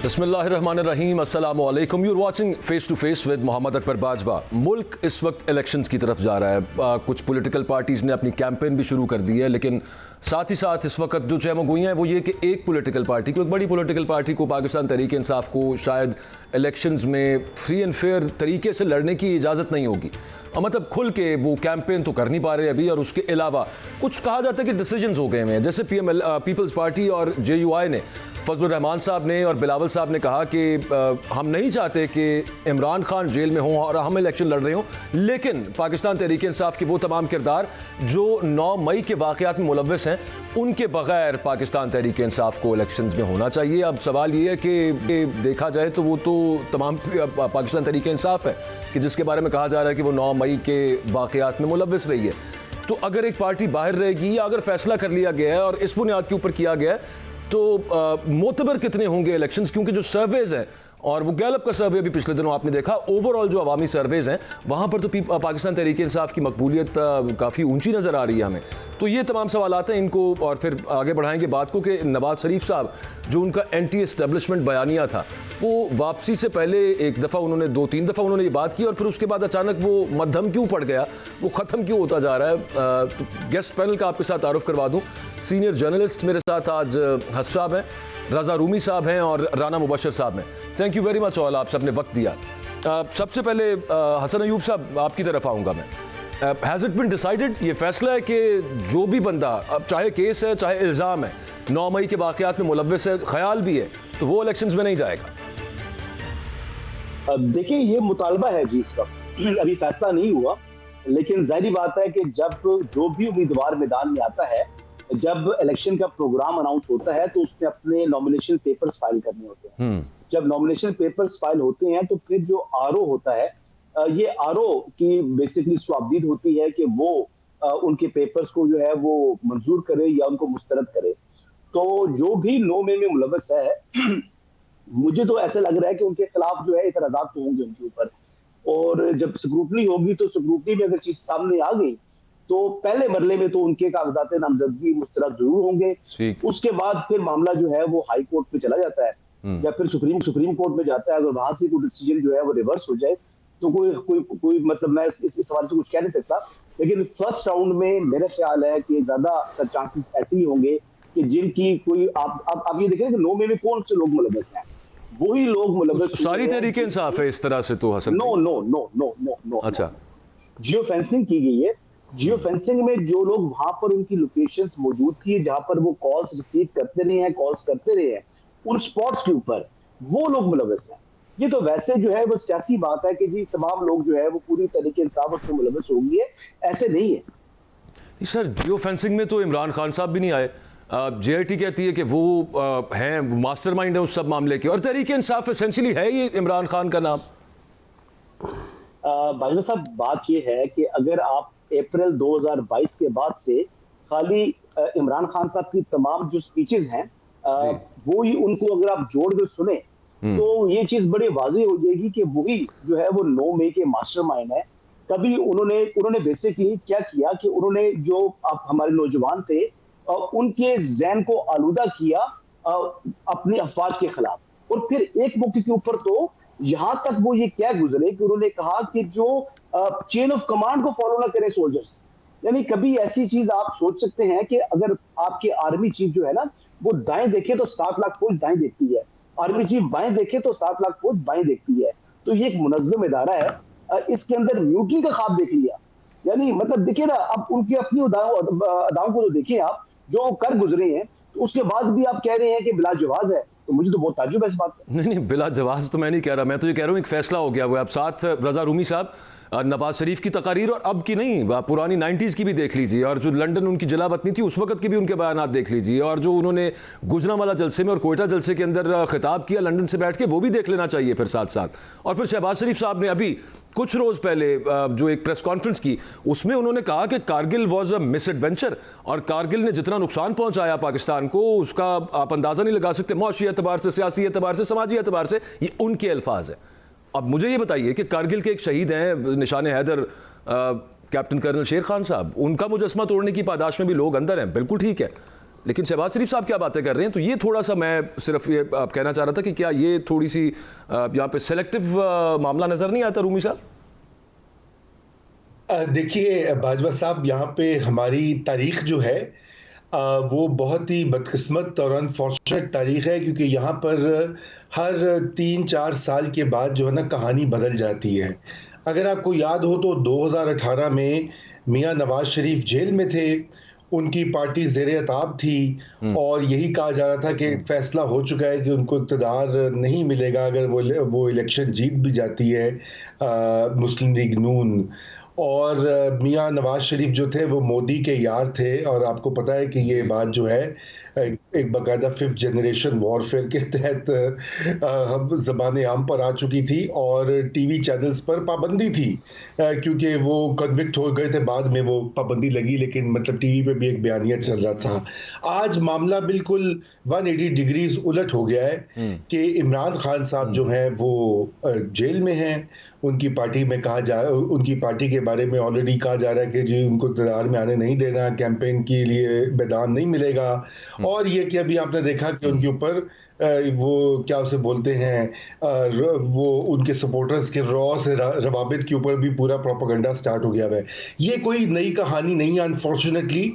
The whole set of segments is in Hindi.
बिस्मिल्लाहिर्रहमानिर्रहीम, अस्सलाम वालेकुम। You're watching face to face with Mohammad Akbar Bajwa. मुल्क इस वक्त इलेक्शंस की तरफ जा रहा है। कुछ पॉलिटिकल पार्टीज़ ने अपनी कैंपेन भी शुरू कर दी है, लेकिन साथ ही साथ इस वक्त जो चहमगोइयाँ हैं वो ये कि एक पॉलिटिकल पार्टी को, एक बड़ी पॉलिटिकल पार्टी को, पाकिस्तान तहरीक इंसाफ को शायद इलेक्शंस में फ्री एंड फेयर तरीके से लड़ने की इजाज़त नहीं होगी। मतलब खुल के वो कैंपेन तो कर नहीं पा रहे अभी, और उसके अलावा कुछ कहा जाता है कि डिसीजंस हो गए हैं। जैसे पीपल्स पार्टी और JUI ने, फजलुर रहमान साहब ने और बिलावल साहब ने कहा कि हम नहीं चाहते कि इमरान खान जेल में हों और हम इलेक्शन लड़ रहे हों, लेकिन पाकिस्तान तहरीक इंसाफ के वो तमाम किरदार जो 9 मई के वाक़यात में मुलव्वस हैं, उनके बगैर पाकिस्तान तहरीक इंसाफ को इलेक्शंस में होना चाहिए। अब सवाल ये है कि देखा जाए तो वो तो तमाम पाकिस्तान तहरीक इंसाफ है कि जिसके बारे में कहा जा रहा है कि वो 9 मई के वाक़यात में मुलव्वस रही है। तो अगर एक पार्टी बाहर रहेगी या अगर फैसला कर लिया गया है और इस बुनियाद के ऊपर किया गया है, तो मोतबर कितने होंगे इलेक्शंस? क्योंकि जो सर्वेज हैं, और वो गैलप का सर्वे भी पिछले दिनों आपने देखा, ओवरऑल जो अवामी सर्वेज हैं वहाँ पर तो पाकिस्तान तहरीक इंसाफ की मकबूलियत काफ़ी ऊंची नज़र आ रही है हमें। तो ये तमाम सवालात हैं इनको, और फिर आगे बढ़ाएंगे बात को कि नवाज शरीफ साहब जो उनका एंटी एस्टेब्लिशमेंट बयानिया था, वो वापसी से पहले एक दफ़ा उन्होंने 2-3 दफ़ा उन्होंने ये बात की, और फिर उसके बाद अचानक वो मध्यम क्यों पड़ गया, वो ख़त्म क्यों होता जा रहा है। तो गेस्ट पैनल का आपके साथ तारुफ करवा दूँ। सीनियर जर्नलिस्ट मेरे साथ आज हसन साहब हैं, रज़ा रूमी साहब हैं और राना मुबशर साहब हैं। Thank you very much all, आप सबने वक्त दिया। सबसे पहले हसन अयूब साहब आपकी तरफ आऊँगा मैं। हैज़ इट बिन डिसाइडेड, ये फैसला है कि जो भी बंदा, अब चाहे केस है चाहे इल्ज़ाम है, 9 मई के वाक़यात में मुलव्वस है, ख्याल भी है, तो वो इलेक्शंस में नहीं जाएगा? देखिए, ये मुतालबा है जी इसका, अभी फैसला नहीं हुआ, लेकिन जाहिर बात है कि जब जो भी उम्मीदवार मैदान में आता है, जब इलेक्शन का प्रोग्राम अनाउंस होता है तो उसने अपने नॉमिनेशन पेपर्स फाइल करने होते हैं। जब नॉमिनेशन पेपर्स फाइल होते हैं तो फिर जो RO होता है, ये RO की बेसिकली स्वाबदीद होती है कि वो उनके पेपर्स को जो है वो मंजूर करे या उनको मुस्तरद करे। तो जो भी 9 मई में मुलव्वस है मुझे तो ऐसा लग रहा है कि उनके खिलाफ जो है इतराज़ात तो होंगे उनके ऊपर, और जब स्क्रूटनी होगी तो स्क्रूटनी में अगर चीज सामने आ गई तो पहले मरले में तो उनके कागजात नामजदगी मुस्तरद जरूर होंगे। उसके बाद फिर मामला जो है वो हाई कोर्ट पे चला जाता है या फिर सुप्रीम कोर्ट में जाता है। अगर वहां से कोई डिसीजन जो है वो रिवर्स हो जाए तो कोई मतलब मैं इस सवाल से कुछ कह नहीं सकता, लेकिन फर्स्ट राउंड में मेरा ख्याल है कि ज्यादा चांसेस ऐसे ही होंगे कि जिनकी कोई आप ये देखें कि 9 मई में कौन से लोग मुलव्वस हैं, वही लोग मुलव्वस। सारी तहरीक इंसाफ है इस तरह से तो हसन? नो। अच्छा, जियो फेंसिंग की गई है। जियो फेंसिंग में जो लोग वहां पर उनकी लोकेशंस मौजूद थी, जहां पर वो कॉल्स रिसीव करते रहे हैं, कॉल्स करते रहे हैं, उन स्पॉट्स के ऊपर वो लोग मुलव्वस हैं। ये तो वैसे जो है वो सियासी बात है कि जी तमाम लोग जो है वो पूरी तरीके इंसाफ उसमें मुलव्वस होंगे, ऐसे नहीं है। सर जियो फेंसिंग में तो इमरान खान साहब भी नहीं आए। JIT कहती है कि वो हैं मास्टरमाइंड है उस सब मामले के, और तहरीक इंसाफ एसेंशियली है ये इमरान खान का नाम। भाई साहब, बात ये है कि अगर आप अप्रैल 2022 के बाद से खाली इमरान खान साहब की तमाम जो स्पीचेस हैं वो ही उनको अगर आप जोड़ कर सुने तो ये चीज बड़ी वाज़ेह हो जाएगी कि वही जो है वो 9 मई के मास्टरमाइंड है। कभी उन्होंने बेसिकली क्या किया कि उन्होंने जो आप हमारे नौजवान थे उनके ज़हन को आलूदा किया अपने अफवाद के खिलाफ, और फिर एक मौके के ऊपर तो यहां तक वो ये क्या गुजरे कि उन्होंने कहा कि जो चेन ऑफ कमांड को फॉलो ना करें सोल्जर्स। यानी कभी ऐसी चीज आप सोच सकते हैं कि अगर आपके आर्मी चीफ जो है ना वो दाएं देखे तो 7 लाख फौज दाएं देखती है, आर्मी चीफ बाएं देखे तो 7 लाख फौज बाएं देखती है। तो ये एक मुनज़्ज़म इदारा है, इसके अंदर म्यूटनी का ख्वाब देख लिया। यानी मतलब देखिए ना, अब उनकी अपनी अदाओं को जो देखें आप, जो कर गुजरे हैं, तो उसके बाद भी आप कह रहे हैं कि बिला जवाज है, तो मुझे तो बहुत ताज्जुब है इस बात का। नहीं, बिला जवाज तो मैं नहीं कह रहा, मैं तो ये कह रहा हूँ एक फैसला हो गया हुआ है। अब साथ रज़ा रूमी साहब नवाज शरीफ की तकारीर, और अब की नहीं, पुरानी 90s की भी देख लीजिए, और जो लंदन उनकी जलावतनी थी उस वक्त की भी उनके बयानात देख लीजिए, और जो उन्होंने गुजरांवाला जलसे में और कोयटा जलसे के अंदर खिताब किया लंदन से बैठ के, वो भी देख लेना चाहिए फिर साथ साथ। और फिर शहबाज शरीफ साहब ने अभी कुछ रोज़ पहले जो एक प्रेस कॉन्फ्रेंस की, उसमें उन्होंने कहा कि Kargil was a miss adventure, और कारगिल ने जितना नुकसान पहुँचाया पाकिस्तान को उसका आप अंदाज़ा नहीं लगा सकते, मौशी एतबार से, सियासी एतबार से, समाजी एतबार से। ये उनके अल्फाज हैं। अब मुझे ये बताइए कि कारगिल के एक शहीद हैं निशान हैदर, कैप्टन कर्नल शेर खान साहब, उनका मुजस्मा तोड़ने की पादाश में भी लोग अंदर हैं, बिल्कुल ठीक है, लेकिन शहबाज शरीफ साहब क्या बातें कर रहे हैं, तो ये थोड़ा सा मैं सिर्फ ये कहना चाह रहा था कि क्या ये थोड़ी सी यहाँ पे सेलेक्टिव मामला नजर नहीं आता रूमी साहब? देखिए बाजवा साहब, यहाँ पे हमारी तारीख जो है वो बहुत ही बदकिस्मत और अनफॉर्चुनेट तारीख है, क्योंकि यहाँ पर हर 3-4 साल के बाद जो है ना कहानी बदल जाती है। अगर आपको याद हो तो 2018 में मियां नवाज शरीफ जेल में थे, उनकी पार्टी ज़ेर-ए-ताब थी और यही कहा जा रहा था कि फैसला हो चुका है कि उनको इक़्तिदार नहीं मिलेगा अगर वो इलेक्शन जीत भी जाती है मुस्लिम लीग नून। और मियां नवाज शरीफ जो थे वो मोदी के यार थे, और आपको पता है कि ये बात जो है एक बाकायदा 5th जनरेशन वॉरफेयर के तहत हम ज़बान आम पर आ चुकी थी और टीवी चैनल्स पर पाबंदी थी, क्योंकि वो कन्विक्ट हो गए थे, बाद में वो पाबंदी लगी, लेकिन मतलब टीवी पे भी एक बयानिया चल रहा था। आज मामला बिल्कुल 180 डिग्रीज उलट हो गया है कि इमरान खान साहब जो हैं वो जेल में हैं। उनकी पार्टी में उनकी पार्टी के बारे में ऑलरेडी कहा जा रहा है कि जी उनको इक़्तिदार में आने नहीं देना, कैंपेन के लिए मैदान नहीं मिलेगा। और ये कि अभी आपने देखा कि उनके ऊपर वो क्या उसे बोलते हैं, वो उनके सपोर्टर्स के रॉ से रवाबित के ऊपर भी पूरा प्रोपेगेंडा स्टार्ट हो गया है। ये कोई नई कहानी नहीं है, अनफॉर्चुनेटली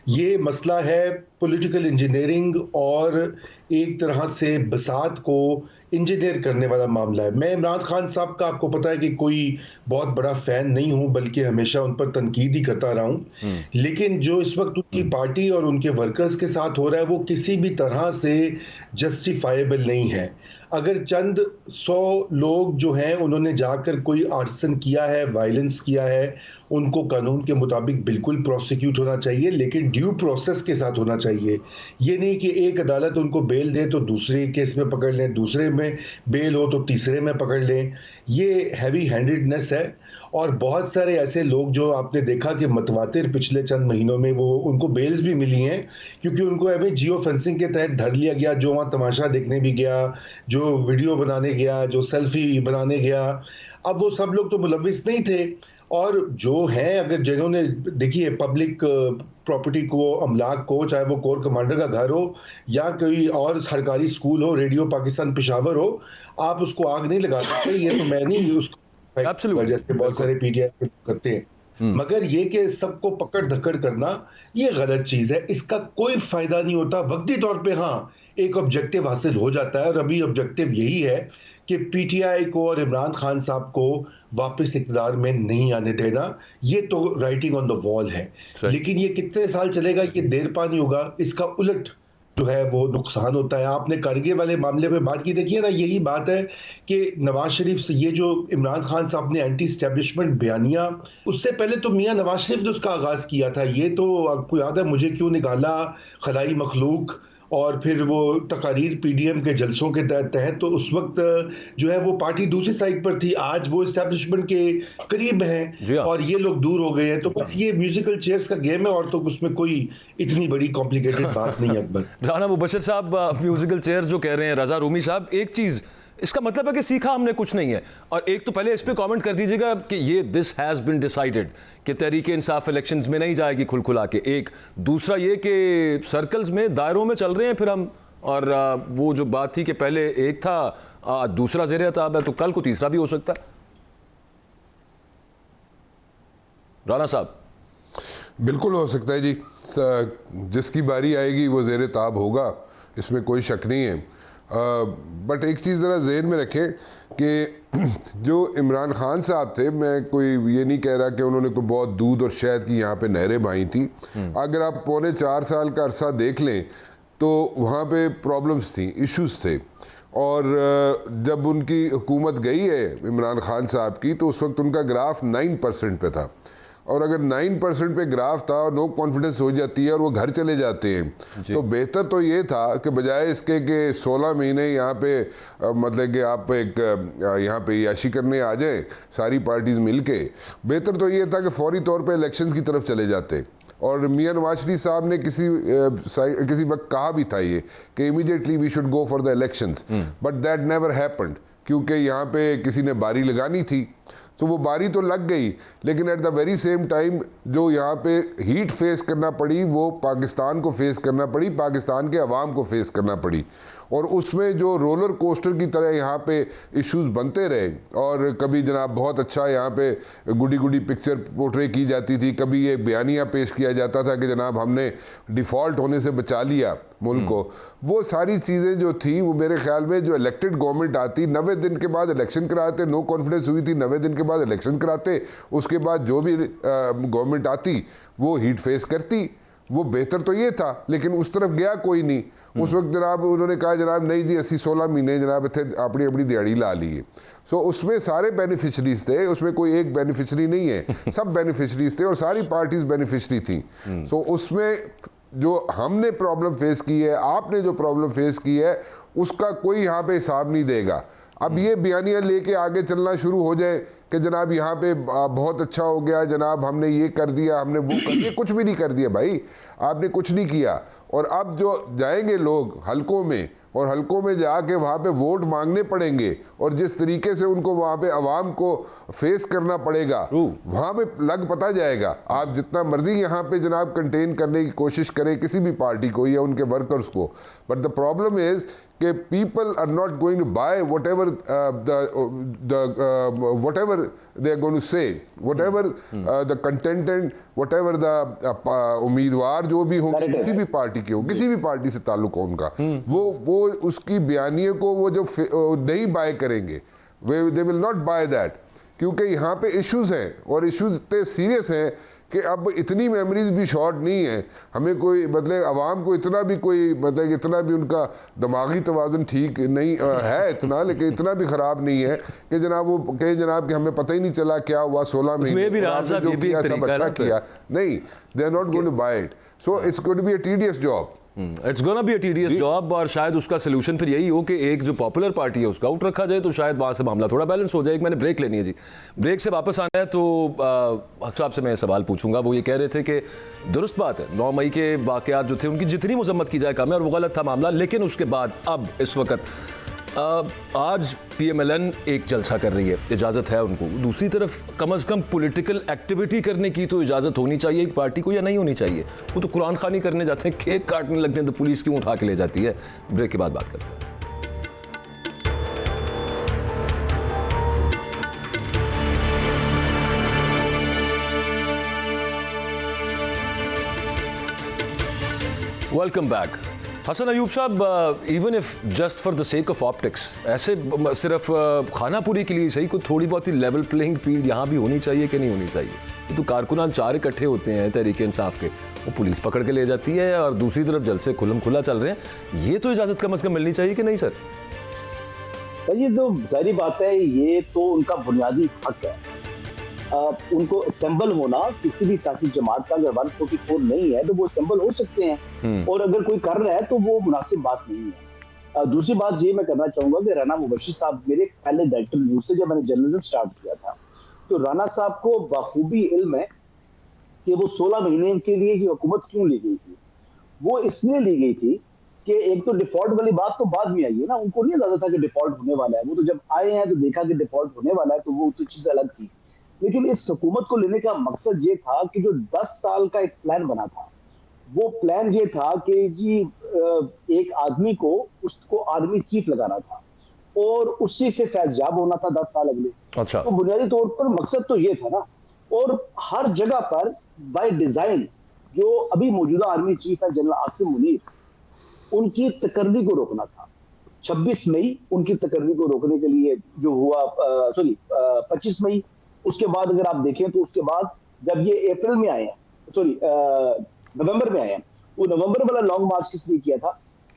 ये मसला है पॉलिटिकल इंजीनियरिंग और एक तरह से बसात को इंजीनियर करने वाला मामला है। मैं इमरान खान साहब का आपको पता है कि कोई बहुत बड़ा फ़ैन नहीं हूं, बल्कि हमेशा उन पर तनकीद ही करता रहा हूं, लेकिन जो इस वक्त उनकी पार्टी और उनके वर्कर्स के साथ हो रहा है वो किसी भी तरह से जस्टिफाइबल नहीं है। अगर चंद 100 लोग जो हैं उन्होंने जाकर कोई आर्सन किया है, वायलेंस किया है, उनको कानून के मुताबिक बिल्कुल प्रोसिक्यूट होना चाहिए, लेकिन ड्यू प्रोसेस के साथ होना चाहिए। ये नहीं कि एक अदालत उनको बेल दे तो दूसरे केस में पकड़ लें, दूसरे में बेल हो तो तीसरे में पकड़ लें। ये हैवी हैंडेडनेस है। और बहुत सारे ऐसे लोग जो आपने देखा कि मतवातिर पिछले चंद महीनों में वो उनको बेल्स भी मिली हैं, क्योंकि उनको एवं जियो फेंसिंग के तहत धर लिया गया। जो वहाँ तमाशा देखने भी गया, जो वीडियो बनाने गया, जो सेल्फी बनाने गया, अब वो सब लोग तो मुलविस नहीं थे। और जो हैं, अगर जिन्होंने देखिए पब्लिक प्रॉपर्टी को, अमलाक को, चाहे वो कोर कमांडर का घर हो या कोई और सरकारी स्कूल हो, रेडियो पाकिस्तान पेशावर हो, आप उसको आग नहीं लगा सकते। ये तो मैं नहीं उसको जैसे बहुत सारे पीटीआई करते हैं, मगर ये कि सबको पकड़ धक्कड़ करना ये गलत चीज है। इसका कोई फायदा नहीं होता। वक्ती तौर पे हाँ एक ऑब्जेक्टिव हासिल हो जाता है, और अभी ऑब्जेक्टिव यही है कि पीटीआई को और इमरान खान साहब को वापस इक़्तिदार में नहीं आने देना। ये तो राइटिंग ऑन द वॉल है, लेकिन ये कितने साल चलेगा ये देर पा नहीं होगा। इसका उलट जो है वो नुकसान होता है। आपने कारगिल वाले मामले में बात की, देखिए ना, यही बात है कि नवाज शरीफ से ये जो इमरान खान साहब ने एंटी स्टैब्लिशमेंट बयानिया, उससे पहले तो मियां नवाज शरीफ ने उसका आगाज किया था। ये तो आपको याद है, मुझे क्यों निकाला, खलाई मखलूक, और फिर वो तकारीर पीडीएम के जलसों के तहत। तो उस वक्त जो है वो पार्टी दूसरी साइड पर थी, आज वो एस्टैब्लिशमेंट के करीब है और ये लोग दूर हो गए हैं। तो बस ये म्यूजिकल चेयर्स का गेम है, और तो उसमें कोई इतनी बड़ी कॉम्प्लिकेटेड बात नहीं है। अकबर राना मुबशर साहब, म्यूजिकल चेयर्स जो कह रहे हैं रजा रूमी साहब, एक चीज़ इसका मतलब है कि सीखा हमने कुछ नहीं है। और एक तो पहले इस पे कमेंट कर दीजिएगा कि ये दिस हैज़ बिन डिसाइडेड कि तहरीक इंसाफ इलेक्शंस में नहीं जाएगी खुलखुला के। एक दूसरा ये कि सर्कल्स में, दायरों में चल रहे हैं फिर हम, और वो जो बात थी कि पहले एक था, दूसरा ज़ेर-ए-ताब है, तो कल को तीसरा भी हो सकता है। राना साहब, बिल्कुल हो सकता है जी, जिसकी बारी आएगी वो ज़ेर-ए-ताब होगा, इसमें कोई शक नहीं है। बट एक चीज़ ज़रा ज़हन में रखें कि जो इमरान खान साहब थे, मैं कोई ये नहीं कह रहा कि उन्होंने कोई बहुत दूध और शहद की यहाँ पे नहरें बहाई थी। अगर आप 3.25 साल का अरसा देख लें तो वहाँ पे प्रॉब्लम्स थी, इश्यूज थे। और जब उनकी हुकूमत गई है इमरान खान साहब की, तो उस वक्त उनका ग्राफ 9% पे था। और अगर 9% पे ग्राफ था और नो कॉन्फिडेंस हो जाती है और वो घर चले जाते हैं, तो बेहतर तो ये था कि बजाय इसके कि 16 महीने यहाँ पे मतलब कि आप एक यहाँ पे याशी करने आ जाए सारी पार्टीज़ मिलके, बेहतर तो ये था कि फौरी तौर पे इलेक्शंस की तरफ चले जाते। और मियां नवाज शरीफ साहब ने किसी वक्त कहा भी था ये कि immediately we should go for the elections, but that never happened, क्योंकि यहाँ पे किसी ने बारी लगानी थी। तो वो बारी तो लग गई, लेकिन at the very same time जो यहाँ पे हीट फेस करना पड़ी वो पाकिस्तान को फेस करना पड़ी, पाकिस्तान के अवाम को फेस करना पड़ी। और उसमें जो रोलर कोस्टर की तरह यहाँ पे इश्यूज बनते रहे, और कभी जनाब बहुत अच्छा यहाँ पे गुडी गुडी पिक्चर पोर्ट्रे की जाती थी, कभी ये बयानिया पेश किया जाता था कि जनाब हमने डिफ़ॉल्ट होने से बचा लिया मुल्क को। वो सारी चीज़ें जो थी वो मेरे ख्याल में जो इलेक्टेड गवर्नमेंट आती 90 दिन के बाद इलेक्शन कराते, नो कॉन्फिडेंस हुई थी, 90 दिन के बाद इलेक्शन कराते, उसके बाद जो भी गवर्नमेंट आती वो हीट फेस करती। वो बेहतर तो ये था, लेकिन उस तरफ गया कोई नहीं। उस वक्त जनाब उन्होंने कहा जनाब नहीं जी 80-16 महीने जनाब इतने अपनी अपनी दिहाड़ी ला लिए। सो उसमें सारे बेनिफिशरीज थे, उसमें कोई एक बेनिफिशरी नहीं है, सब बेनिफिशरीज थे और सारी पार्टीज बेनिफिशरी थी। सो उसमें जो हमने प्रॉब्लम फेस की है, आपने जो प्रॉब्लम फेस की है, उसका कोई यहाँ पे हिसाब नहीं देगा। अब ये बयानियाँ लेके आगे चलना शुरू हो जाए कि जनाब यहाँ पे बहुत अच्छा हो गया, जनाब हमने ये कर दिया, हमने वो कर दिया, कुछ भी नहीं कर दिया भाई, आपने कुछ नहीं किया। और अब जो जाएंगे लोग हलकों में, और हलकों में जाके वहाँ पे वोट मांगने पड़ेंगे, और जिस तरीके से उनको वहाँ पे अवाम को फेस करना पड़ेगा, वहाँ पे लग पता जाएगा। आप जितना मर्जी यहाँ पे जनाब कंटेन करने की कोशिश करें किसी भी पार्टी को या उनके वर्कर्स को, बट द प्रॉब्लम इज कि people are not going to buy whatever whatever they are going to say, whatever the content and whatever the उम्मीदवार जो भी हो, किसी भी पार्टी के हो, किसी भी पार्टी से ताल्लुक हो उनका, वो उसकी बयानियों को वो जो नहीं बाय करेंगे, they will not buy that, क्योंकि यहाँ पे इश्यूज हैं और इश्यूज इतने सीरियस हैं कि अब इतनी मेमोरीज भी शॉर्ट नहीं है। हमें कोई मतलब अवाम को इतना भी कोई मतलब इतना भी उनका दिमागी तवाज़ुन ठीक नहीं है इतना, लेकिन इतना भी ख़राब नहीं है कि जनाब वो कहे जनाब कि हमें पता ही नहीं चला क्या हुआ 16 महीने जो किया सब अच्छा किया। नहीं, they are not going to buy it, so it's going to be a tedious job. It's gonna be a tedious job, और शायद उसका सोल्यूशन फिर यही हो कि एक जो पॉपुलर पार्टी है उसका आउट रखा जाए, तो शायद वहाँ से मामला थोड़ा बैलेंस हो जाए। एक मैंने ब्रेक लेनी है जी, ब्रेक से वापस आना है तो साहब से मैं सवाल पूछूंगा। वो ये कह रहे थे कि दुरुस्त बात है 9 मई के वाक़यात जो थे उनकी जितनी मजम्मत की जाए कम है, और वो गलत था मामला, लेकिन उसके बाद अब इस वक्त आज PMLN एक जलसा कर रही है, इजाज़त है उनको। दूसरी तरफ कम अज़ कम पॉलिटिकल एक्टिविटी करने की तो इजाज़त होनी चाहिए एक पार्टी को, या नहीं होनी चाहिए? वो तो कुरान खानी करने जाते हैं, केक काटने लगते हैं तो पुलिस क्यों उठा के ले जाती है? ब्रेक के बाद बात करते हैं। Welcome back. हसन अयूब साहब, even if just for the sake of optics, ऐसे सिर्फ खानापुरी के लिए सही कोई थोड़ी बहुत ही लेवल प्लेइंग फील्ड यहाँ भी होनी चाहिए कि नहीं होनी चाहिए? ये तो कारकुनान 4 इकट्ठे होते हैं तहरीक इंसाफ के, वो पुलिस पकड़ के ले जाती है, और दूसरी तरफ जलसे खुल्लम खुला चल रहे हैं। ये तो इजाज़त कम अज़ कम मिलनी चाहिए कि नहीं सर? सर ये तो जाहिर बात है, ये तो उनका बुनियादी हक है। उनको असेंबल होना, किसी भी सियासी जमात का अगर 144 नहीं है तो वो असेंबल हो सकते हैं, और अगर कोई कर रहा है तो वो मुनासिब बात नहीं है। दूसरी बात ये मैं करना चाहूंगा कि राना मुबश्शिर साहब मेरे पहले डायरेक्टर न्यूज़ से जब मैंने जर्नलिज्म स्टार्ट किया था, तो राना साहब को बखूबी इल्म है कि वो 16 महीने के लिए की हुकूमत क्यों ली गई थी। वो इसलिए ली गई थी कि एक तो डिफॉल्ट वाली बात तो बाद में आई है ना, उनको नहीं अंदाजा था कि डिफॉल्ट होने वाला है। वो तो जब आए हैं तो देखा कि डिफॉल्ट होने वाला है, तो वो तो चीज अलग थी। लेकिन इस हुकूमत को लेने का मकसद ये था कि जो 10 साल का एक प्लान बना था, वो प्लान ये था कि जी एक आदमी को उसको आर्मी चीफ लगाना था और उसी से फैज़याब होना था 10 साल अगले। अच्छा। तो बुनियादी तौर पर मकसद तो ये था ना, और हर जगह पर बाय डिजाइन जो अभी मौजूदा आर्मी चीफ है जनरल आसिम मुनीर, उनकी तकर्री को रोकना था। 26 मई उनकी तकर्री को रोकने के लिए जो हुआ, 25 मई, उसके बाद अगर आप देखें तो उसके बाद जब ये अप्रैल में आए हैं, नवंबर में आए हैं, वो नवंबर वाला लॉन्ग मार्च किस लिए किया था,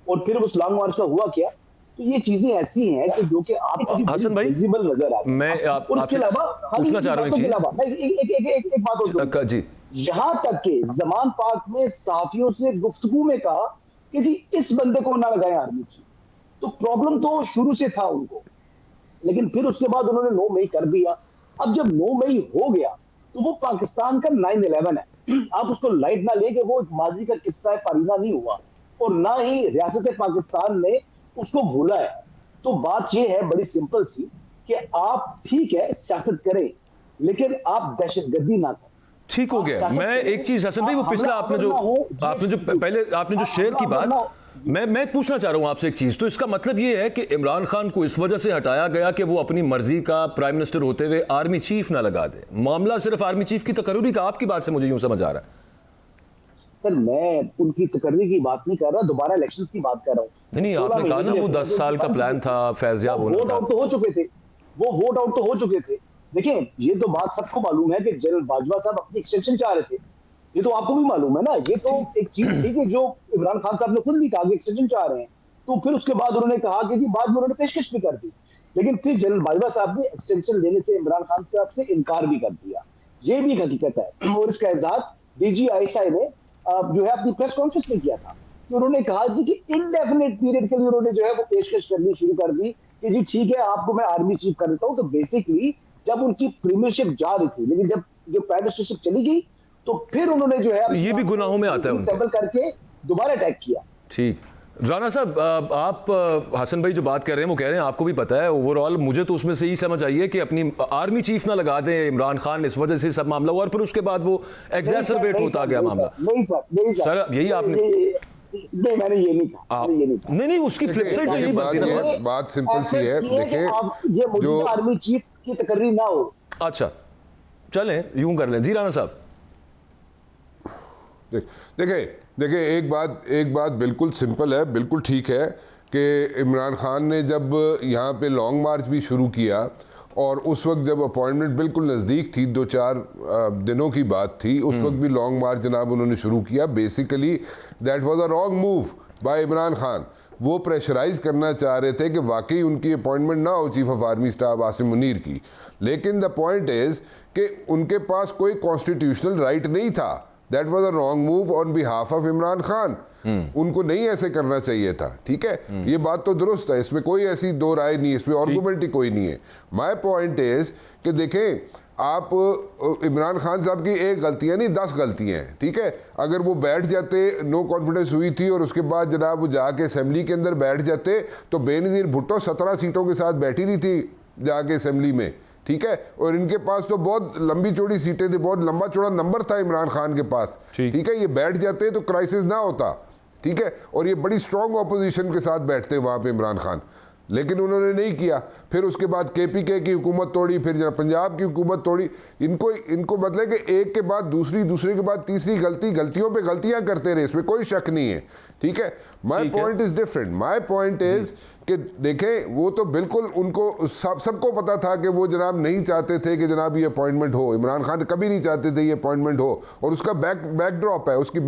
और फिर उस लॉन्ग मार्च का हुआ क्या? तो ये चीजें ऐसी हैं कि जो कि आपको हसन भाई विजिबल नजर आती है। मैं उसके अलावा पूछना चाह रहा हूं एक बात और जी, यहाँ तक के जमान पाक में साथियों से गुफ्तगू में कहा कि जी इस बंदे को ना लगाएं आर्मी चीफ। तो प्रॉब्लम तो शुरू से था उनको, लेकिन फिर उसके बाद उन्होंने 9 मई कर दिया। अब जब 9 मई हो गया तो वो पाकिस्तान का 9/11 है। आप उसको लाइट ना लेके, वो माजी का किस्सा है, पारीना नहीं हुआ, और ना ही रियासत पाकिस्तान ने उसको भूला है। तो बात ये है बड़ी सिंपल सी कि आप ठीक है सियासत करें, लेकिन आप दहशतगर्दी ना करें। ठीक हो गया। मैं एक चीज हसन भाई, वो पिछला आपने जो पहले आपने जो शेयर की बात, मैं पूछना चाह रहा हूं आपसे एक चीज। तो इसका मतलब ये है कि इमरान खान को इस वजह से हटाया गया कि वो अपनी मर्जी का प्राइम मिनिस्टर होते हुए आर्मी चीफ ना लगा दे। मामला सिर्फ आर्मी चीफ की तकर्री का आपकी बात से मुझे यूं समझ आ रहा है। सर मैं उनकी तकर्री की बात नहीं कर रहा, दोबारा इलेक्शंस की बात कर रहा हूं। नहीं, आपने कहा ना वो 10 साल का प्लान था, फैज़याब होना था। वोट आउट तो हो चुके थे, वो वोट आउट तो हो चुके थे। देखिए ये तो बात सबको मालूम है कि जनरल बाजवा साहब अपनी एक्सटेंशन चाह रहे थे, ये तो आपको भी मालूम है ना। ये तो एक चीज थी कि जो इमरान खान साहब ने खुद भी कहा कि एक्सटेंशन चाह रहे हैं, तो फिर उसके बाद उन्होंने कहा कि जी बाद में उन्होंने पेशकश भी कर दी, लेकिन फिर जनरल बाजवा साहब ने एक्सटेंशन लेने से इमरान खान साहब से इनकार भी कर दिया। ये भी हकीकत है। और इसका इज़हार DGISI ने जो है अपनी प्रेस कॉन्फ्रेंस में किया था कि उन्होंने कहा जी कि इनडेफिनेट पीरियड के लिए उन्होंने जो है वो पेशकश करनी शुरू कर दी कि जी ठीक है आपको मैं आर्मी चीफ कर देता हूं। तो बेसिकली जब उनकी प्रीमियरशिप जा रही थी, लेकिन जब जो प्राइम मिनिस्टरशिप चली गई तो फिर उन्होंने जो है तो ये भी गुनाहों में आता है उनके, डबल करके दोबारा अटैक किया। ठीक। राणा साहब, आप हसन भाई जो बात कर रहे हैं वो कह रहे हैं आपको भी पता है ओवरऑल, मुझे तो उसमें से ही समझ आई है कि अपनी आर्मी चीफ ना लगा दें इमरान खान, इस वजह से सब मामला हुआ और फिर उसके बाद वो एग्जैसरबेट होता गया मामला। नहीं सर यही आपने नहीं, मैंने ये नहीं कहा, नहीं उसकी फ्लिप साइड तो यही बनती है। बात सिंपल सी है, देखिए ये मौजूदा आर्मी चीफ की तकर्री ना हो। अच्छा चलें यूं कर लें। जी राणा साहब देखिए एक बात बिल्कुल सिंपल है, बिल्कुल ठीक है कि इमरान खान ने जब यहाँ पे लॉन्ग मार्च भी शुरू किया और उस वक्त जब अपॉइंटमेंट बिल्कुल नज़दीक थी, 2-4 दिनों की बात थी, उस वक्त भी लॉन्ग मार्च जनाब उन्होंने शुरू किया। Basically that was a wrong move by Imran Khan. वो प्रेशराइज करना चाह रहे थे कि वाकई उनकी अपॉइंटमेंट ना हो chief of army staff Asim Munir की, लेकिन द पॉइंट इज़ कि उनके पास कोई कॉन्स्टिट्यूशनल राइट नहीं था। That was a wrong move on behalf of Imran Khan. उनको नहीं ऐसे करना चाहिए था, ठीक है, ये बात तो दुरुस्त है, इसमें कोई ऐसी दो राय नहीं है, इसमें आर्गुमेंट ही कोई नहीं है। माय पॉइंट इज कि देखें आप इमरान खान साहब की एक गलतियाँ नहीं 10 गलतियाँ हैं, ठीक है। अगर वो बैठ जाते, नो कॉन्फिडेंस हुई थी और उसके बाद जनाब वो जाके असेंबली के अंदर बैठ जाते तो बेनज़ीर भुट्टो 17 सीटों के साथ बैठी नहीं थी जाके असेंबली में, ठीक है, और इनके पास तो बहुत लंबी चौड़ी सीटें थी, बहुत लंबा चौड़ा नंबर था इमरान खान के पास, ठीक है। ये बैठ जाते तो क्राइसिस ना होता, ठीक है, और ये बड़ी स्ट्रॉन्ग ऑपोजिशन के साथ बैठते वहाँ पे इमरान खान, लेकिन उन्होंने नहीं किया। फिर उसके बाद KPK की हुकूमत तोड़ी, फिर पंजाब की हुकूमत तोड़ी। इनको मतलब कि एक के बाद दूसरी, दूसरे के बाद तीसरी गलतियों पे गलतियां करते रहे, इसमें कोई शक नहीं है, ठीक है। My point is different. My point is कि देखें वो तो बिल्कुल उनको सबको पता था कि वो जनाब नहीं चाहते थे कि जनाब ये अपॉइंटमेंट हो, इमरान खान कभी नहीं चाहते थे ये अपॉइंटमेंट हो, और उसका बैकड्रॉप है, उसकी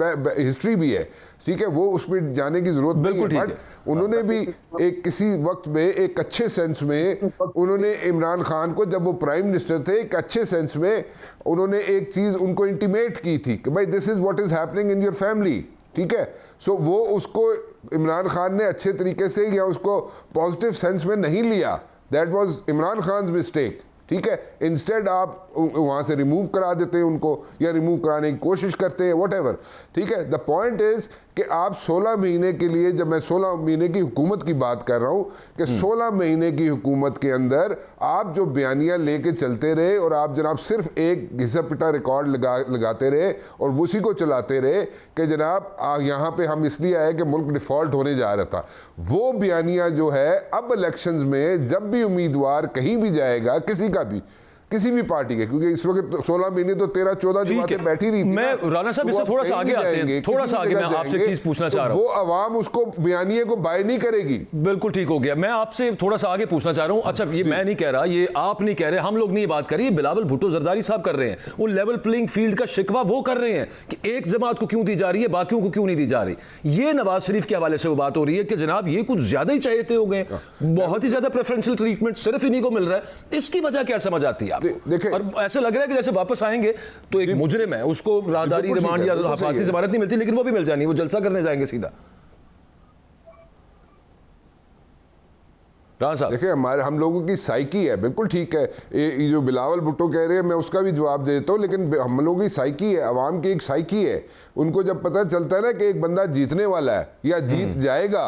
हिस्ट्री भी है, ठीक है, वो उसमें जाने की जरूरत नहीं है। बट उन्होंने भी एक किसी वक्त में एक अच्छे सेंस में उन्होंने इमरान खान को, जब वो प्राइम मिनिस्टर थे, एक अच्छे सेंस में उन्होंने एक चीज़ उनको इंटीमेट की थी कि भाई this is what is happening in your family, ठीक है। सो वो उसको इमरान खान ने अच्छे तरीके से या उसको पॉजिटिव सेंस में नहीं लिया। That was Imran Khan mistake, ठीक है। इंस्टेड आप वहाँ से रिमूव करा देते हैं उनको, या रिमूव कराने की कोशिश करते हैं, व्हाटएवर, ठीक है। द पॉइंट इज़ कि आप 16 महीने के लिए, जब मैं 16 महीने की हुकूमत की बात कर रहा हूँ कि 16 महीने की हुकूमत के अंदर आप जो बयानियाँ लेके चलते रहे और आप जनाब सिर्फ एक घिसा पिटा रिकॉर्ड लगाते रहे और उसी को चलाते रहे कि जनाब यहाँ पे हम इसलिए आए कि मुल्क डिफ़ॉल्ट होने जा रहा था। वो बयानियाँ जो है अब इलेक्शंस में जब भी उम्मीदवार कहीं भी जाएगा, किसी भी पार्टी के, क्योंकि इस वक्त 16 महीने तो 13-14 जमातें बैठी रही थी। मैं राणा साहब इससे थोड़ा सा आगे आते हैं, थोड़ा सा आगे मैं आपसे एक चीज पूछना चाह रहा हूं। वो अवाम उसको बयानिए को बाय नहीं करेगी। बिल्कुल ठीक हो गया। मैं आपसे थोड़ा सा आगे पूछना चाह रहा हूं। अच्छा ये मैं नहीं कह रहा, ये आप नहीं कह रहे, हम लोग नहीं बात कर रहे, बिलावल भुट्टो जरदारी साहब कर रहे हैं। वो लेवल प्लेइंग फील्ड का शिकवा वो कर रहे हैं कि एक जमात को क्यों दी जा रही है, बाकियों को क्यों नहीं दी जा रही। ये नवाज शरीफ के हवाले से वो बात हो रही है कि जनाब ये कुछ ज्यादा ही चाहते हो गए, बहुत ही ज्यादा प्रेफरेंशियल ट्रीटमेंट सिर्फ इन्हीं को मिल रहा है। इसकी वजह क्या समझ आती है आपको? ऐसा लग रहा है कि जैसे वापस आएंगे तो एक मुजरिम है, उसको राहदारी रिमांड या हिफाजती जमानत नहीं मिलती, लेकिन वो भी मिल जानी, वो जलसा करने जाएंगे सीधा। देखिए हम लोगों की साइकी है, बिल्कुल ठीक है, ये जो बिलावल भुट्टो कह रहे हैं मैं उसका भी जवाब देता हूँ, लेकिन हम लोगों की साइकी है, अवाम की एक साइकी है। उनको जब पता चलता है ना कि एक बंदा जीतने वाला है या जीत जाएगा,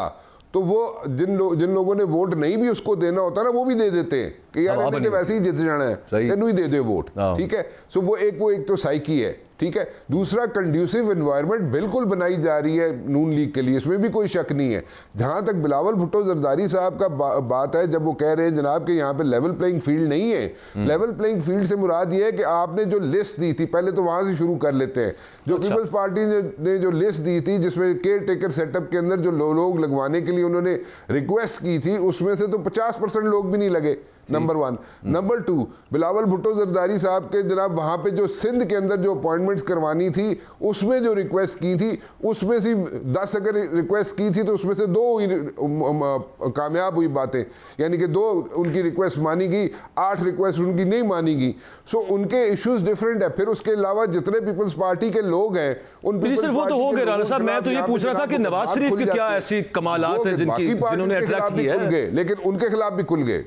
तो वो जिन लोगों ने वोट नहीं भी उसको देना होता ना, वो भी दे देते हैं कि यार इन्हें कि वैसे ही जीत जाना है, तेनू ही दे दे वोट, ठीक है। सो वो एक तो साइकी है, ठीक है। दूसरा, कंड्यूसिव एनवायरनमेंट बिल्कुल बनाई जा रही है नून लीग के लिए, इसमें भी कोई शक नहीं है। जहां तक बिलावल भुट्टो जरदारी साहब का बात है, जब वो कह रहे हैं जनाब कि यहाँ पे लेवल प्लेइंग फील्ड नहीं है, लेवल प्लेइंग फील्ड से मुराद ये है कि आपने जो लिस्ट दी थी, पहले तो वहां से शुरू कर लेते हैं, जो पीपल्स पार्टी ने जो लिस्ट दी थी जिसमें केयर टेकर सेटअप के अंदर जो लोग लगवाने के लिए उन्होंने रिक्वेस्ट की थी, उसमें से तो 50% लोग भी नहीं लगे, नंबर 1। नंबर 2, बिलावल भुट्टो जरदारी साहब के जनाब वहां पे जो सिंध के अंदर जो अपॉइंटमेंट्स करवानी थी, उसमें जो रिक्वेस्ट की थी, उसमें से 10 अगर रिक्वेस्ट की थी तो उसमें से 2 कामयाब हुई बातें, यानी कि 2 उनकी रिक्वेस्ट मानी गई, 8 रिक्वेस्ट उनकी नहीं मानी गई। सो उनके इश्यूज डिफरेंट है। फिर उसके अलावा जितने पीपल्स पार्टी के लोग हैं उन सिर्फ वो तो हो गए राणा साहब, मैं तो ये पूछ रहा था कि नवाज शरीफ के क्या ऐसी कमालात हैं जिन्होंने अट्रैक्ट किया है, लेकिन उनके खिलाफ भी खुल गए।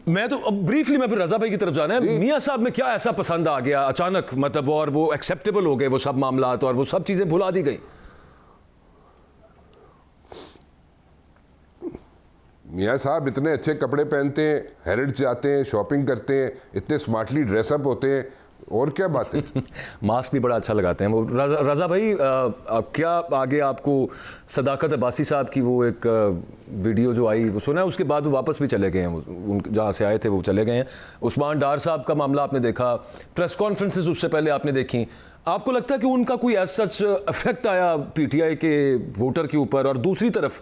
मैं तो अब ब्रीफली मैं फिर रजा भाई की तरफ जाना है, मियां साहब में क्या ऐसा पसंद आ गया अचानक, मतलब और वो एक्सेप्टेबल हो गए वो सब मामलात और वो सब चीजें भुला दी गई? मियां साहब इतने अच्छे कपड़े पहनते हैं, हेरिटेज जाते हैं, शॉपिंग करते हैं, इतने स्मार्टली ड्रेसअप होते हैं, और क्या बात है। मास्क भी बड़ा अच्छा लगाते हैं वो। रजा भाई क्या आगे आपको सदाकत अब्बासी साहब की वो एक वीडियो जो आई वो सुना है, उसके बाद वो वापस भी चले गए हैं, उन जहाँ से आए थे वो चले गए हैं। उस्मान डार साहब का मामला आपने देखा, प्रेस कॉन्फ्रेंसेस उससे पहले आपने देखी, आपको लगता है कि उनका कोई एज सच इफेक्ट आया पीटीआई के वोटर के ऊपर? और दूसरी तरफ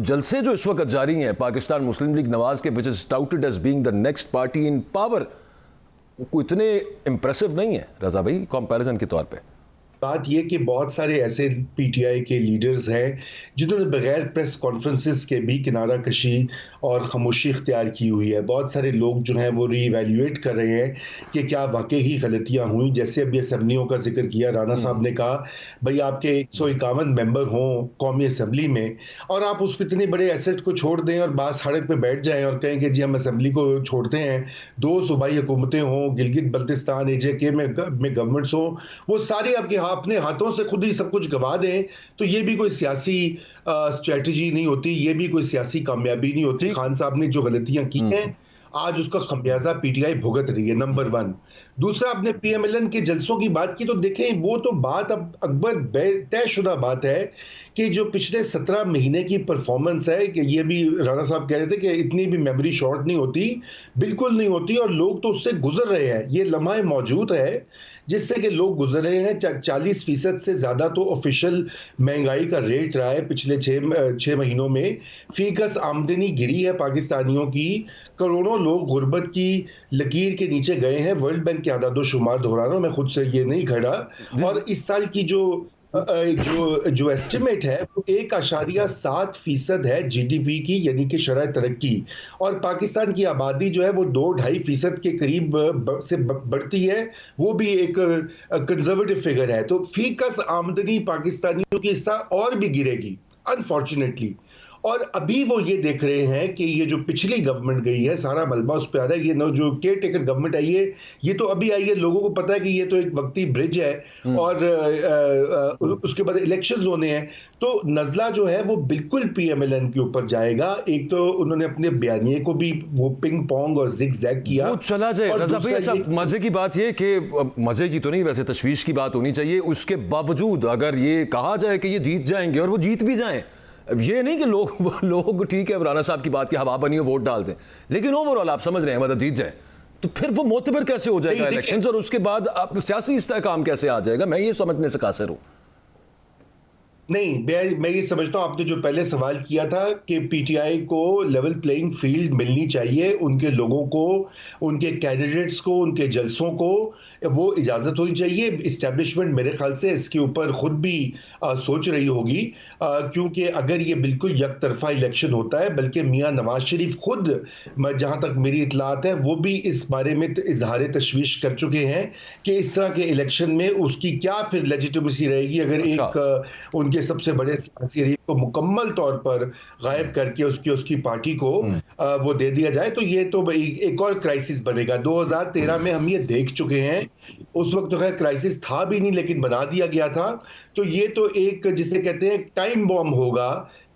जलसे जो इस वक्त जारी हैं पाकिस्तान मुस्लिम लीग नवाज के, which is touted as being the next party in power, वो इतने इम्प्रेसिव नहीं है रजा भाई कंपैरिजन के तौर पे। बात यह कि बहुत सारे ऐसे पीटीआई के लीडर्स हैं जिन्होंने बगैर प्रेस कॉन्फ्रेंसेस के भी किनारा कशी और खामोशी इख्तियार की हुई है। बहुत सारे लोग जो हैं वो रीवैल्यूएट कर रहे हैं कि क्या वाकई ही गलतियां हुई। जैसे अभी असम्बलियों का जिक्र किया, राना साहब ने कहा भाई आपके 151 मेंबर हों कौमी असम्बली में और आप उस इतने बड़े एसेट को छोड़ दें और बाद सड़क पे बैठ जाएं और कहें कि जी हम असम्बली को छोड़ते हैं, 2 सूबाई हुकूमतें हों, गिलगित बल्तिस्तान AJK में गवर्नमेंट्स हों, वो सारी आपके अपने हाथों से खुद ही सब कुछ गवा दें, तो ये भी कोई सियासी स्ट्रेटजी नहीं होती, ये भी कोई सियासी कामयाबी नहीं होती। खान साहब ने जो गलतियां की हैं आज उसका खमियाजा पीटीआई भुगत रही है, नंबर 1। दूसरा, आपने PMLN के जलसों की बात की, तो देखें वो तो बात अब अकबर तयशुदा बात है कि जो पिछले 17 महीने की परफॉर्मेंस है, कि ये भी राणा साहब कह रहे थे कि इतनी भी मेमोरी शॉर्ट नहीं होती, बिल्कुल नहीं होती, और लोग तो उससे गुजर रहे हैं। ये लम्हा मौजूद है जिससे कि लोग गुजर रहे हैं। 40% से ज्यादा तो ऑफिशियल महंगाई का रेट रहा है पिछले 6 महीनों में। फीकस आमदनी गिरी है पाकिस्तानियों की, करोड़ों लोग गुर्बत की लकीर के नीचे गए हैं। वर्ल्ड बैंक के आदादो शुमार दोहरा रहा, मैं खुद से ये नहीं खड़ा। और इस साल की जो एस्टिमेट है वो 1.7% है GDP की, यानी कि शरह तरक्की, और पाकिस्तान की आबादी जो है वो 2-2.5% के करीब से बढ़ती है, वो भी एक कंजर्वेटिव फिगर है। तो फीकस आमदनी पाकिस्तानियों की हिस्सा और भी गिरेगी अनफॉर्चुनेटली। और अभी वो ये देख रहे हैं कि ये जो पिछली गवर्नमेंट गई है, सारा मलबा उस पर आ रहा है। ये जो केयर टेकर गवर्नमेंट आई है, ये तो अभी आई है, लोगों को पता है कि ये तो एक वक्ती ब्रिज है और उसके बाद इलेक्शंस होने हैं, तो नजला जो है वो बिल्कुल PMLN के ऊपर जाएगा। एक तो उन्होंने अपने बयानिए को भी वो पिंग पोंग और जिग जैग किया, वो चला जाए। रजा भाई अच्छा, मजे की बात ये कि मजे की तो नहीं, वैसे तशवीश की बात होनी चाहिए, उसके बावजूद अगर ये कहा जाए कि ये जीत जाएंगे और वो जीत भी जाएं, ये नहीं कि लोग ठीक है राणा साहब की बात की हवा बनी हो वोट डाल दें, लेकिन ओवरऑल आप समझ रहे हैं मतलब जीत जाए, तो फिर वो मोतबर कैसे हो जाएगा इलेक्शंस, और उसके बाद आप सियासी इस्तेहकाम कैसे आ जाएगा? मैं ये समझने से कासिर हूं। नहीं, मैं ये समझता हूं आपने जो पहले सवाल किया था कि पीटीआई को लेवल प्लेइंग फील्ड मिलनी चाहिए, उनके लोगों को, उनके कैंडिडेट्स को, उनके जलसों को वो इजाज़त होनी चाहिए। इस्टेब्लिशमेंट मेरे ख्याल से इसके ऊपर खुद भी सोच रही होगी, क्योंकि अगर ये बिल्कुल यकतरफा इलेक्शन होता है, बल्कि मियां नवाज शरीफ खुद, जहां तक मेरी इतलात है, वो भी इस बारे में इजहार तशवीश कर चुके हैं कि इस तरह के इलेक्शन में उसकी क्या फिर लेजिटिमेसी रहेगी अगर एक उनके सबसे बड़े सियासी हरीफ को मुकम्मल तौर पर गायब करके उसकी पार्टी को वो दे दिया जाए, तो ये तो एक और क्राइसिस बनेगा। 2013 में हम ये देख चुके हैं, उस वक्त तो खैर क्राइसिस था भी नहीं लेकिन बना दिया गया था। तो ये तो एक जिसे कहते हैं टाइम बॉम्ब होगा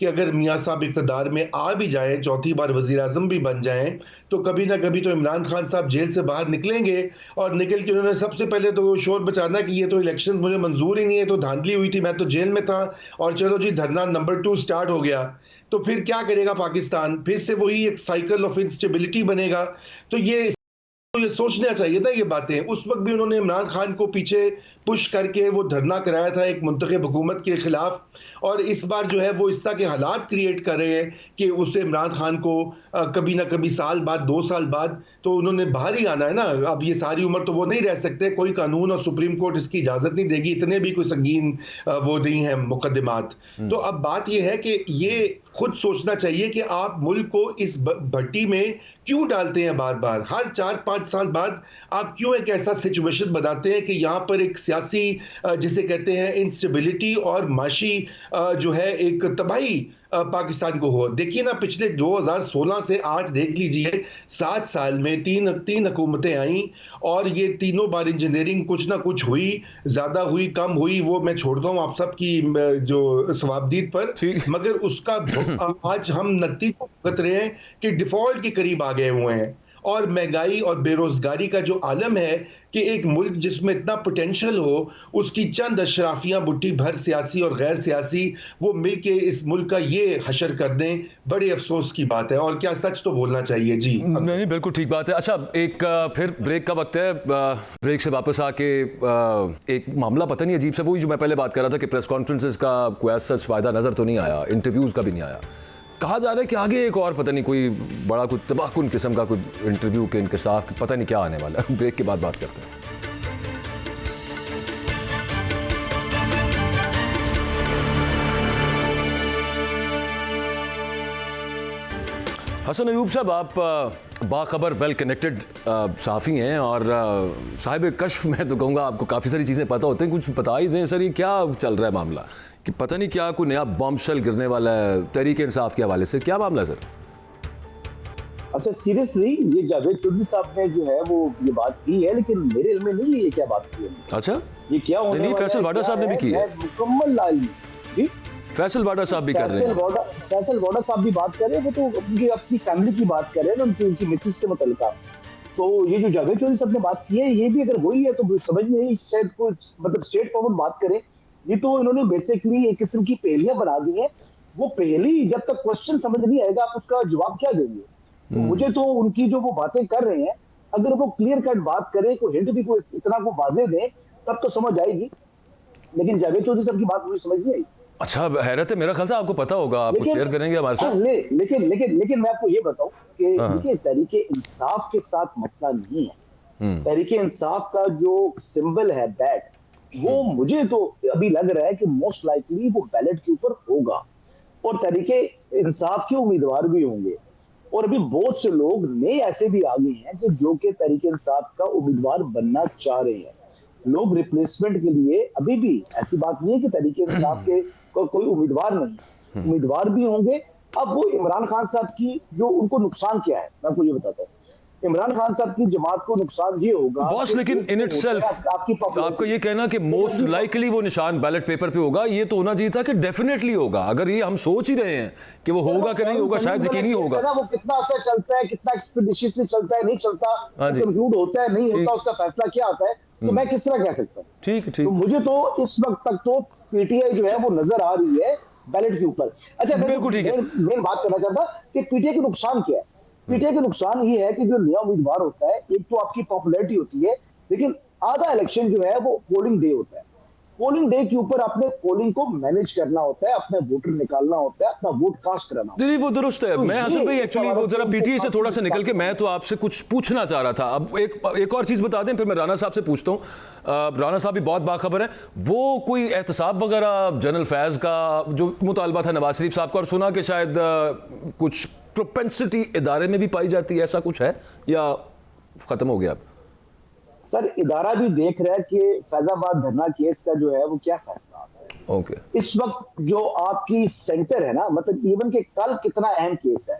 कि अगर मियाँ साहब इक़्तिदार में आ भी जाएं, चौथी बार वज़ीर आज़म भी बन जाएं, तो कभी ना कभी तो इमरान खान साहब जेल से बाहर निकलेंगे और निकल के उन्होंने सबसे पहले तो शोर बचाना कि ये तो इलेक्शंस मुझे मंजूर ही नहीं है, तो धांधली हुई थी, मैं तो जेल में था और चलो जी धरना नंबर 2 स्टार्ट हो गया। तो फिर क्या करेगा पाकिस्तान? फिर से वही एक साइकिल ऑफ इंस्टेबिलिटी बनेगा। तो ये सोचना चाहिए था ये बातें। उस वक्त भी उन्होंने इमरान खान को पीछे पुश करके वो धरना कराया था एक मुंतखब हुकूमत के खिलाफ, और इस बार जो है वो इस तरह के हालात क्रिएट कर रहे हैं कि उससे इमरान खान को कभी ना कभी साल बाद 2 साल बाद तो उन्होंने बाहर ही आना है ना। अब ये सारी उम्र तो वो नहीं रह सकते, कोई कानून और सुप्रीम कोर्ट इसकी इजाज़त नहीं देगी, इतने भी कोई संगीन वो नहीं है मुकदमात। तो अब बात ये है कि ये खुद सोचना चाहिए कि आप मुल्क को इस भट्टी में क्यों डालते हैं बार बार, हर 4-5 साल बाद आप क्यों एक ऐसा सिचुएशन बनाते हैं कि यहाँ पर एक सियासी जिसे कहते हैं इंस्टेबिलिटी और माशी जो है एक तबाही पाकिस्तान को हो। देखिए ना, पिछले 2016 से आज देख लीजिए 7 साल में तीन हुकूमतें आईं और ये तीनों बार इंजीनियरिंग कुछ ना कुछ हुई, ज़्यादा हुई कम हुई वो मैं छोड़ता हूँ आप सब की जो सवाबदीद पर, मगर उसका आज हम नतीजा भुगत रहे हैं कि डिफॉल्ट के करीब आ गए हुए हैं। और महंगाई और बेरोजगारी का जो आलम है कि एक मुल्क जिसमें इतना पोटेंशियल हो, उसकी चंद अशराफियां मुट्ठी भर सियासी और गैर सियासी वो मिलके इस मुल्क का ये हशर कर दें, बड़े अफसोस की बात है। और क्या सच तो बोलना चाहिए जी। नहीं, बिल्कुल ठीक बात है। अच्छा, एक फिर ब्रेक का वक्त है। ब्रेक से वापस आके एक मामला पता नहीं अजीब सा, वही जो मैं पहले बात कर रहा था कि प्रेस कॉन्फ्रेंसेस का कोई सच फायदा नजर तो नहीं आया, इंटरव्यूज का भी नहीं आया। कहा जा रहा है कि आगे एक और पता नहीं कोई बड़ा कुछ तबाहकुन किस्म का कोई इंटरव्यू के इंकशाफ पता नहीं क्या आने वाला है। ब्रेक के बाद बात करते हैं। हसन अयूब साहब, आप बाखबर वेल कनेक्टेड सहाफ़ी हैं और साहिब कश्फ मैं तो कहूँगा आपको काफ़ी सारी चीज़ें पता होती हैं, कुछ बता ही दें सर, ये क्या चल रहा है मामला कि पता नहीं क्या कोई नया बॉम्बशेल गिरने वाला है तहरीक इंसाफ के हवाले से, क्या मामला है सर? अच्छा, सीरियसली ये जावेद चौधरी साहब ने जो है वो ये बात की है, लेकिन मेरे इल्म में नहीं है ये क्या बात की है। अच्छा, ये क्या होने नहीं, फैसल वाडा साहब ने भी की है, मुकम्मल लाली जी, फैसल वाडा साहब भी कर रहे हैं, फैसल वाडा साहब भी बात कर रहे हैं, वो तो उनकी अपनी फैमिली की बात कर रहे हैं ना, उनकी मिसेस से मुतल्लिका। तो ये जो जावेद चौधरी साहब ने बात की है, ये भी अगर वही है तो समझ में नहीं, शायद कुछ मतलब स्ट्रेट फॉरवर्ड बात करें। ये तो इन्होंने बेसिकली एक किस्म की पहेलियां बना दी है। वो पहेली जब तक क्वेश्चन समझ नहीं आएगा आप उसका जवाब क्या देंगे? तो मुझे तो उनकी जो वो बातें कर रहे हैं, अगर वो क्लियर कट बात करें, कोई हिंट भी कोई इतना को वाजे दें, तब तो समझ आएगी। लेकिन जावेद चौधरी साहब की बात मुझे समझ नहीं आई। अच्छा, हैरत है, मेरा ख्याल था आपको पता होगा, आप शेयर करेंगे हमारे साथ। लेकिन मैं आपको ये बताऊं कि देखिए तहरीके इंसाफ के साथ मसला नहीं है। तहरीके इंसाफ का जो सिंबल है बैट, वो मुझे तो अभी लग रहा है कि मोस्ट लाइकली वो बैलेट के ऊपर होगा और तहरीके इंसाफ के उम्मीदवार भी होंगे। और अभी बहुत से लोग नए ऐसे भी आ गए हैं कि जो कि तहरीके इंसाफ का उम्मीदवार बनना चाह रहे हैं। लोग रिप्लेसमेंट के लिए, अभी भी ऐसी बात नहीं है कि तहरीके इंसाफ के कोई उम्मीदवार नहीं, उम्मीदवार भी होंगे। अब वो इमरान खान साहब की जो उनको नुकसान क्या है, मैं आपको ये बताता हूँ। इमरान खान साहब की जमात को नुकसान ये होगा बॉस, लेकिन इन इटसेल्फ आपका ये कहना कि मोस्ट लाइकली वो निशान बैलेट पेपर पे होगा, ये तो होना चाहिए था कि डेफिनेटली होगा। अगर ये हम सोच ही रहे हैं कि वो होगा कि नहीं होगा, शायद यकीनी होगा। वो कितना अच्छा चलता है, कितना एक्सपीडिशियसली चलता है, नहीं चलता, कंक्लूड होता है, नहीं होता, उसका फैसला क्या आता है, तो मैं किस तरह कह सकता हूँ? ठीक। तो मुझे तो इस वक्त तक तो पीटीआई जो है वो नजर आ रही है बैलेट के ऊपर। अच्छा, बिल्कुल ठीक है। मैं बात करना चाहता कि पीटीआई का नुकसान क्या है। पीटीआई का नुकसान ये है कि जो नया उम्मीदवार होता है, एक तो आपकी पॉपुलैरिटी होती है, लेकिन आधा इलेक्शन जो है वो पोलिंग डे होता है। पोलिंग डे के ऊपर आपने पोलिंग को मैनेज करना होता है, अपने वोटर निकालना होता है, अपना वोट कास्ट कराना होता है। वो दुरुस्त है। मैं हसन भाई एक्चुअली वो जरा पीटीआई से थोड़ा सा निकल के मैं तो आपसे कुछ पूछना चाह रहा था। अब एक और चीज बता दें, फिर मैं राना साहब से पूछता हूँ। राना साहब भी बहुत बाखबर है। वो कोई एहतसाब वगैरह जनरल फैज का जो मुतालबा था नवाज शरीफ साहब का, और सुना कि शायद कुछ प्रोपेंसिटी इदारे में भी पाई जाती है, ऐसा कुछ है या खत्म हो गया अब? सर, इदारा भी देख रहा है कि फैजाबाद धरना केस का जो है वो क्या फैसला आता है। ओके। इस वक्त जो आपकी सेंटर है ना, मतलब इवन के कल कितना अहम केस है,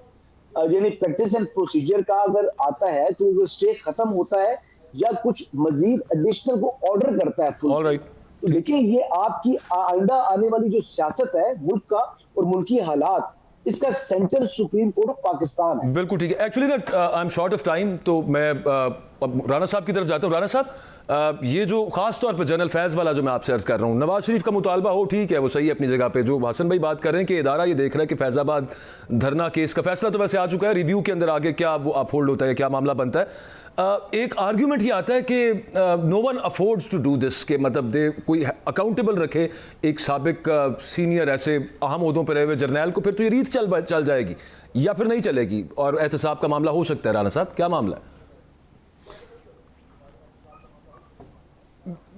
यानी प्रैक्टिस एंड प्रोसीजर का अगर आता है तो वो स्टे खत्म होता है या कुछ मजीद एडिशनल को ऑर्डर करता है। ऑलराइट। तो देखिए ये आपकी आइंदा आने वाली जो सियासत है मुल्क का और मुल्की हालात, इसका central supreme court of Pakistan है। बिल्कुल ठीक है। एक्चुअली ना I am short of time, तो मैं अब राना साहब की तरफ जाता हूँ। राना साहब, ये जो खास तौर पर जनरल फैज़ वाला जो मैं आपसे अर्ज कर रहा हूँ, नवाज शरीफ का मुतालबा हो, ठीक है, वो सही है अपनी जगह पे। जो हसन भाई बात कर रहे हैं कि इदारा ये देख रहा है कि फैज़ाबाद धरना केस का फैसला तो वैसे आ चुका है, रिव्यू के अंदर आगे क्या वो अपहोल्ड होता है, क्या मामला बनता है। एक आर्ग्यूमेंट ये आता है कि no one affords to do this, के मतलब दे कोई अकाउंटेबल रखे एक साबिक सीनियर ऐसे अहम ओहदों पर रहे हुए जर्नैल को, फिर तो ये रीत चल जाएगी या फिर नहीं चलेगी और एहतसाब का मामला हो सकता है। राना साहब, क्या मामला है?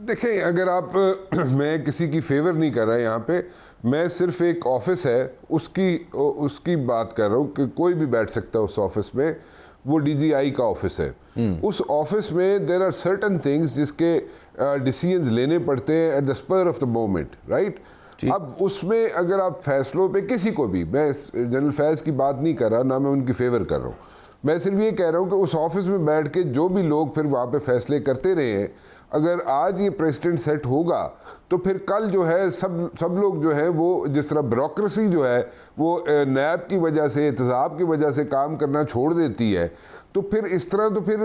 देखिए, अगर आप मैं किसी की फेवर नहीं कर रहा यहाँ पे, मैं सिर्फ एक ऑफिस है उसकी बात कर रहा हूँ कि कोई भी बैठ सकता है उस ऑफिस में। वो डीजीआई का ऑफिस है। उस ऑफिस में देयर आर सर्टन थिंग्स जिसके डिसीजंस लेने पड़ते हैं at the spur of the moment, right. अब उसमें अगर आप फैसलों पे किसी को भी, मैं जनरल फैज़ की बात नहीं कर रहा, ना मैं उनकी फेवर कर रहा हूँ, मैं सिर्फ ये कह रहा हूँ कि उस ऑफिस में बैठ के जो भी लोग फिर वहाँ पे फैसले करते रहे हैं, अगर आज ये प्रेसिडेंट सेट होगा तो फिर कल जो है सब लोग जो है वो जिस तरह ब्यूरोक्रेसी जो है वो नैब की वजह से, एहतसाब की वजह से काम करना छोड़ देती है, तो फिर इस तरह तो फिर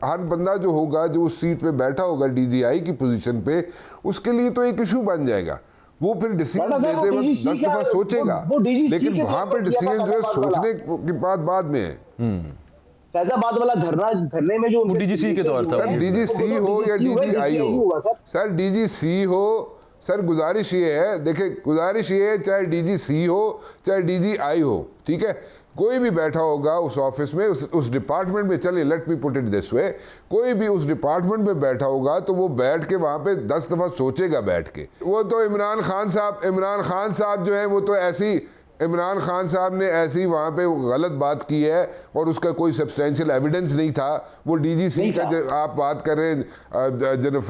हर बंदा जो होगा, जो उस सीट पे बैठा होगा डीजीआई की पोजीशन पे, उसके लिए तो एक इशू बन जाएगा। वो फिर डिसीजन लेते वक्त 10 दफा सोचेगा, लेकिन वहाँ पर डिसीजन जो है सोचने की बाद में है। फैजाबाद वाला धरने में जो डीजीसी के तौर था, सर डीजीसी हो या डीजीआई हो, सर डीजीसी हो, सर गुजारिश ये है, देखिए गुजारिश ये है, चाहे डीजीसी हो चाहे डीजीआई हो, ठीक है, कोई भी बैठा होगा उस ऑफिस में, उस डिपार्टमेंट में, चलिए let me put it this way, कोई भी उस डिपार्टमेंट में बैठा होगा तो वो बैठ के वहाँ पे 10 दफा सोचेगा बैठ के। वो तो इमरान खान साहब जो है वो तो ऐसी, इमरान खान साहब ने ऐसी वहाँ पे गलत बात की है और उसका कोई सब्सटेंशियल एविडेंस नहीं था। वो डीजीसी का आप बात कर रहे हैं, जनरल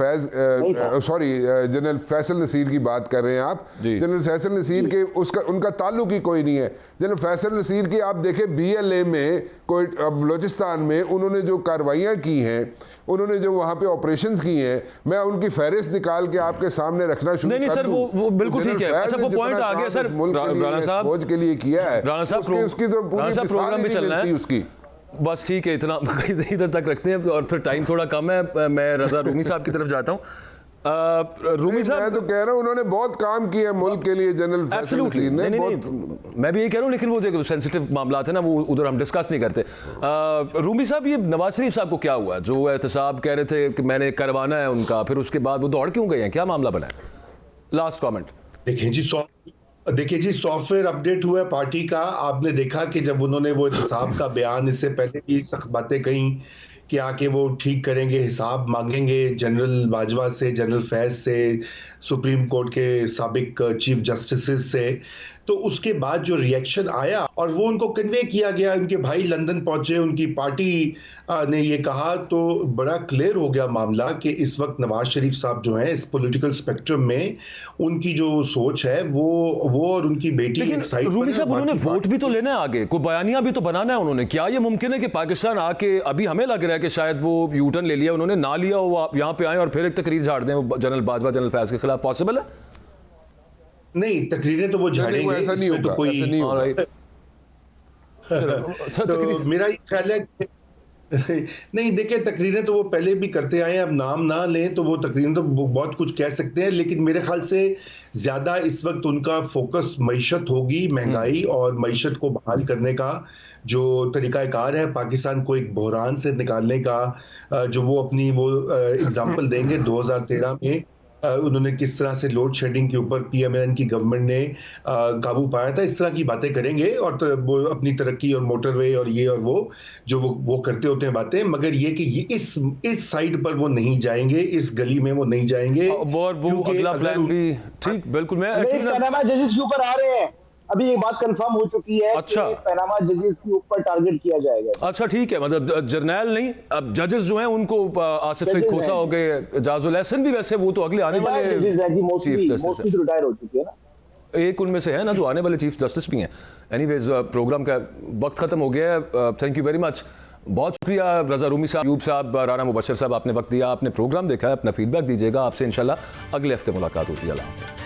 फैसल नसीर की बात कर रहे हैं आप, जनरल फैसल नसीर के उनका ताल्लुक ही कोई नहीं है। जनरल फैसल नसीर की आप देखें BLA में, कोई बलोचिस्तान में उन्होंने जो कार्रवाइयाँ की हैं, उन्होंने जो वहाँ पे ऑपरेशंस किए हैं, मैं उनकी फहरिस्त निकाल के आपके सामने रखना शुरू नहीं सर, वो बिल्कुल ठीक है। अच्छा, वो पॉइंट आ गया सर, राणा साहब फौज के लिए किया है, राणा साहब उसकी तो प्रोग्राम भी चलना है उसकी, बस ठीक है, इतना इधर तक रखते हैं और फिर टाइम थोड़ा कम है। मैं रजा रूमी साहब की तरफ जाता हूँ। रूमी साहब, मैं तो कह रहा हूँ उन्होंने बहुत काम किया है मुल्क के लिए, जनरल फैसल नसीर ने। नहीं, मैं भी यही कह रहा हूँ, लेकिन वो देखो सेंसिटिव मामला थे ना, वो उधर हम डिस्कस नहीं करते। रूमी साहब, ये नवाज शरीफ साहब को क्या हुआ, जो एहतसाब कह रहे थे कि मैंने करवाना है उनका, फिर उसके बाद वो दौड़ क्यों गए हैं, क्या मामला बना है? Last comment. देखिए जी, सॉफ्टवेयर अपडेट हुआ है पार्टी का। आपने देखा कि जब उन्होंने वो एहतसाब का बयान, इससे पहले भी सख्त बातें कही कि आके वो ठीक करेंगे, हिसाब मांगेंगे जनरल बाजवा से, जनरल फैज से, सुप्रीम कोर्ट के साबिक चीफ जस्टिस से, तो उसके बाद जो रिएक्शन आया और वो उनको कन्वे किया गया, उनके भाई लंदन पहुंचे, उनकी पार्टी ने ये कहा, तो बड़ा क्लियर हो गया मामला कि इस वक्त नवाज शरीफ साहब जो हैं इस पॉलिटिकल स्पेक्ट्रम में उनकी जो सोच है वो और उनकी बेटी। लेकिन रूमी साहब, उन्होंने वोट भी तो लेना है आगे, कोई बयानिया भी तो बनाना है उन्होंने। क्या ये मुमकिन है कि पाकिस्तान आके, अभी हमें लग रहा है कि शायद वो यूटर्न ले लिया उन्होंने, ना लिया वो यहाँ पे आए और फिर एक तकरीर झाड़ दें जनरल बाजवा, जनरल फैज के खिलाफ? पॉसिबल है? नहीं, तकरीरें तो वो झाड़ेंगे, ऐसा नहीं होगा, कोई ऐसा नहीं होगा। तो मेरा ये ख्याल है कि नहीं, देखिए तकरीरें तो वो पहले भी करते आए हैं, अब नाम ना लें तो वो तकरीरें तो बहुत कुछ कह सकते हैं, लेकिन मेरे ख्याल से ज्यादा इस वक्त उनका फोकस मईशत होगी, महंगाई और मईशत को बहाल करने का जो तरीकाकार है, पाकिस्तान को एक बहरान से निकालने का, जो वो अपनी वो एग्जाम्पल देंगे 2013 में उन्होंने किस तरह से लोड शेडिंग के ऊपर PMLN की गवर्नमेंट ने काबू पाया था, इस तरह की बातें करेंगे। और तो वो अपनी तरक्की और मोटरवे और ये और वो जो वो करते होते हैं बातें, मगर ये कि ये इस साइड पर वो नहीं जाएंगे, इस गली में वो नहीं जाएंगे। और वो अगला प्लान भी ठीक, बिल्कुल। मैं पनामा जजेस के ऊपर आ रहे हैं, अभी ये बात कंफर्म हो चुकी है। अच्छा, कि पनामा जजेस के ऊपर टारगेट किया जाएगा। अच्छा ठीक है, मतलब जर्नैल नहीं, अब जजेस जो हैं उनको आसिफ सईद खोसा हो गए, जाजुल एहसन भी, वैसे वो तो अगले आने वाले चीफ जस्टिस रिटायर हो चुके हैं ना, एक उनमें से है ना जो आने वाले चीफ जस्टिस भी हैं। एनीवेज, प्रोग्राम का वक्त खत्म हो गया है। Thank you very much. बहुत शुक्रिया रज़ा रूमी साहब, यूब साहब, राना मुबशर साहब, आपने वक्त दिया, आपने प्रोग्राम देखा है, अपना फीडबैक दीजिएगा। आपसे इंशाल्लाह अगले हफ्ते मुलाकात होती है। अल्लाह हाफ़िज़।